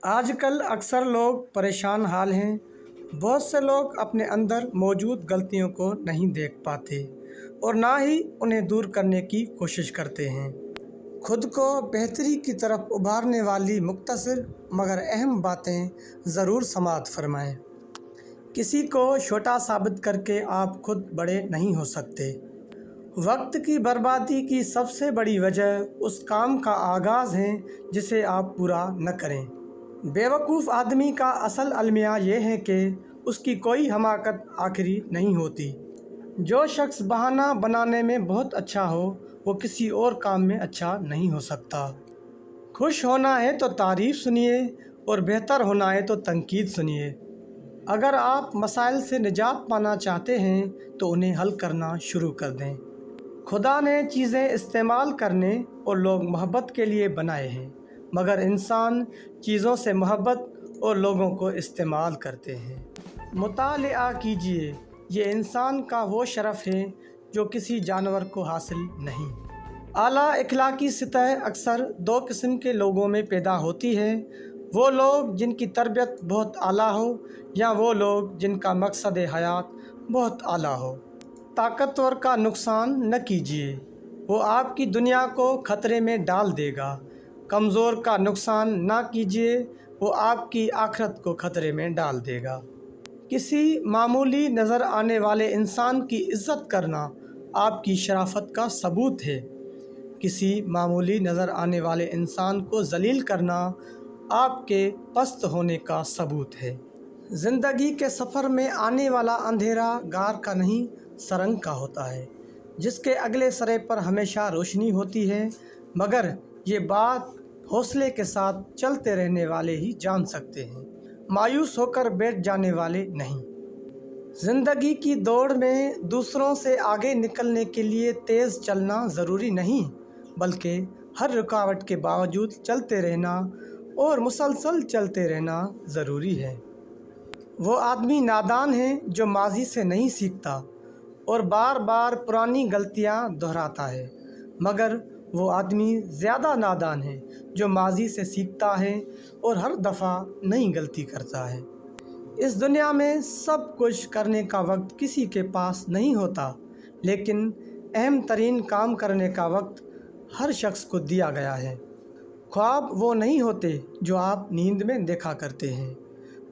آج کل اکثر لوگ پریشان حال ہیں۔ بہت سے لوگ اپنے اندر موجود غلطیوں کو نہیں دیکھ پاتے اور نہ ہی انہیں دور کرنے کی کوشش کرتے ہیں۔ خود کو بہتری کی طرف ابھارنے والی مختصر مگر اہم باتیں ضرور سماعت فرمائیں۔ کسی کو چھوٹا ثابت کر کے آپ خود بڑے نہیں ہو سکتے۔ وقت کی بربادی کی سب سے بڑی وجہ اس کام کا آغاز ہے جسے آپ پورا نہ کریں۔ بیوقوف آدمی کا اصل المیہ یہ ہے کہ اس کی کوئی حماقت آخری نہیں ہوتی۔ جو شخص بہانہ بنانے میں بہت اچھا ہو وہ کسی اور کام میں اچھا نہیں ہو سکتا۔ خوش ہونا ہے تو تعریف سنیے اور بہتر ہونا ہے تو تنقید سنیے۔ اگر آپ مسائل سے نجات پانا چاہتے ہیں تو انہیں حل کرنا شروع کر دیں۔ خدا نے چیزیں استعمال کرنے اور لوگ محبت کے لیے بنائے ہیں، مگر انسان چیزوں سے محبت اور لوگوں کو استعمال کرتے ہیں۔ مطالعہ کیجیے، یہ انسان کا وہ شرف ہے جو کسی جانور کو حاصل نہیں۔ اعلیٰ اخلاقی سطح اکثر دو قسم کے لوگوں میں پیدا ہوتی ہے، وہ لوگ جن کی تربیت بہت اعلیٰ ہو یا وہ لوگ جن کا مقصد حیات بہت اعلیٰ ہو۔ طاقتور کا نقصان نہ کیجیے، وہ آپ کی دنیا کو خطرے میں ڈال دے گا۔ کمزور کا نقصان نہ کیجیے، وہ آپ کی آخرت کو خطرے میں ڈال دے گا۔ کسی معمولی نظر آنے والے انسان کی عزت کرنا آپ کی شرافت کا ثبوت ہے۔ کسی معمولی نظر آنے والے انسان کو ذلیل کرنا آپ کے پست ہونے کا ثبوت ہے۔ زندگی کے سفر میں آنے والا اندھیرا غار کا نہیں سرنگ کا ہوتا ہے، جس کے اگلے سرے پر ہمیشہ روشنی ہوتی ہے، مگر یہ بات حوصلے کے ساتھ چلتے رہنے والے ہی جان سکتے ہیں، مایوس ہو کر بیٹھ جانے والے نہیں۔ زندگی کی دوڑ میں دوسروں سے آگے نکلنے کے لیے تیز چلنا ضروری نہیں، بلکہ ہر رکاوٹ کے باوجود چلتے رہنا اور مسلسل چلتے رہنا ضروری ہے۔ وہ آدمی نادان ہے جو ماضی سے نہیں سیکھتا اور بار بار پرانی غلطیاں دہراتا ہے، مگر وہ آدمی زیادہ نادان ہے جو ماضی سے سیکھتا ہے اور ہر دفعہ نئی غلطی کرتا ہے۔ اس دنیا میں سب کچھ کرنے کا وقت کسی کے پاس نہیں ہوتا، لیکن اہم ترین کام کرنے کا وقت ہر شخص کو دیا گیا ہے۔ خواب وہ نہیں ہوتے جو آپ نیند میں دیکھا کرتے ہیں،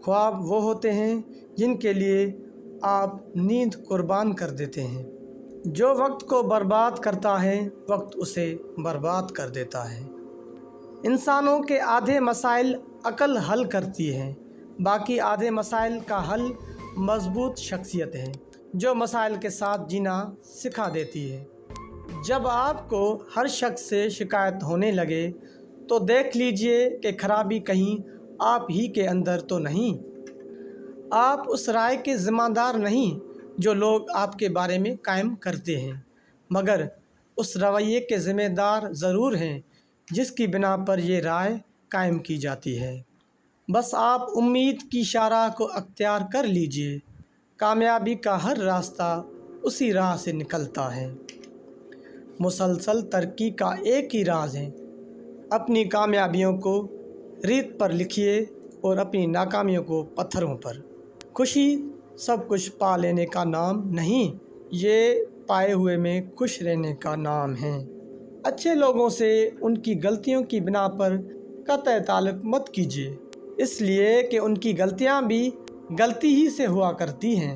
خواب وہ ہوتے ہیں جن کے لیے آپ نیند قربان کر دیتے ہیں۔ جو وقت کو برباد کرتا ہے وقت اسے برباد کر دیتا ہے۔ انسانوں کے آدھے مسائل عقل حل کرتی ہے، باقی آدھے مسائل کا حل مضبوط شخصیت ہے جو مسائل کے ساتھ جینا سکھا دیتی ہے۔ جب آپ کو ہر شخص سے شکایت ہونے لگے تو دیکھ لیجئے کہ خرابی کہیں آپ ہی کے اندر تو نہیں۔ آپ اس رائے کے ذمہ دار نہیں جو لوگ آپ کے بارے میں قائم کرتے ہیں، مگر اس رویے کے ذمہ دار ضرور ہیں جس کی بنا پر یہ رائے قائم کی جاتی ہے۔ بس آپ امید کی شاہراہ کو اختیار کر لیجئے، کامیابی کا ہر راستہ اسی راہ سے نکلتا ہے۔ مسلسل ترقی کا ایک ہی راز ہے، اپنی کامیابیوں کو ریت پر لکھیے اور اپنی ناکامیوں کو پتھروں پر۔ خوشی سب کچھ پا لینے کا نام نہیں، یہ پائے ہوئے میں خوش رہنے کا نام ہے۔ اچھے لوگوں سے ان کی غلطیوں کی بنا پر قطع تعلق مت کیجیے، اس لیے کہ ان کی غلطیاں بھی غلطی ہی سے ہوا کرتی ہیں۔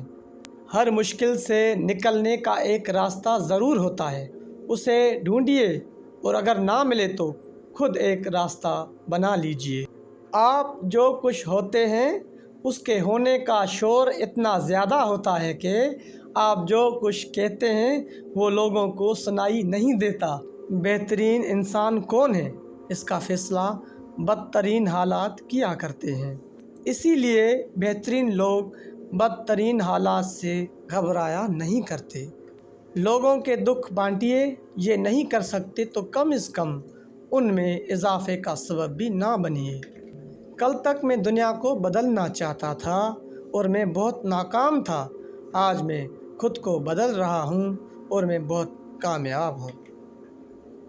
ہر مشکل سے نکلنے کا ایک راستہ ضرور ہوتا ہے، اسے ڈھونڈیے اور اگر نہ ملے تو خود ایک راستہ بنا لیجیے۔ آپ جو کچھ ہوتے ہیں اس کے ہونے کا شور اتنا زیادہ ہوتا ہے کہ آپ جو کچھ کہتے ہیں وہ لوگوں کو سنائی نہیں دیتا۔ بہترین انسان کون ہے؟ اس کا فیصلہ بدترین حالات کیا کرتے ہیں۔ اسی لیے بہترین لوگ بدترین حالات سے گھبرایا نہیں کرتے۔ لوگوں کے دکھ بانٹیے، یہ نہیں کر سکتے تو کم از کم ان میں اضافے کا سبب بھی نہ بنیے۔ کل تک میں دنیا کو بدلنا چاہتا تھا اور میں بہت ناکام تھا، آج میں خود کو بدل رہا ہوں اور میں بہت کامیاب ہوں۔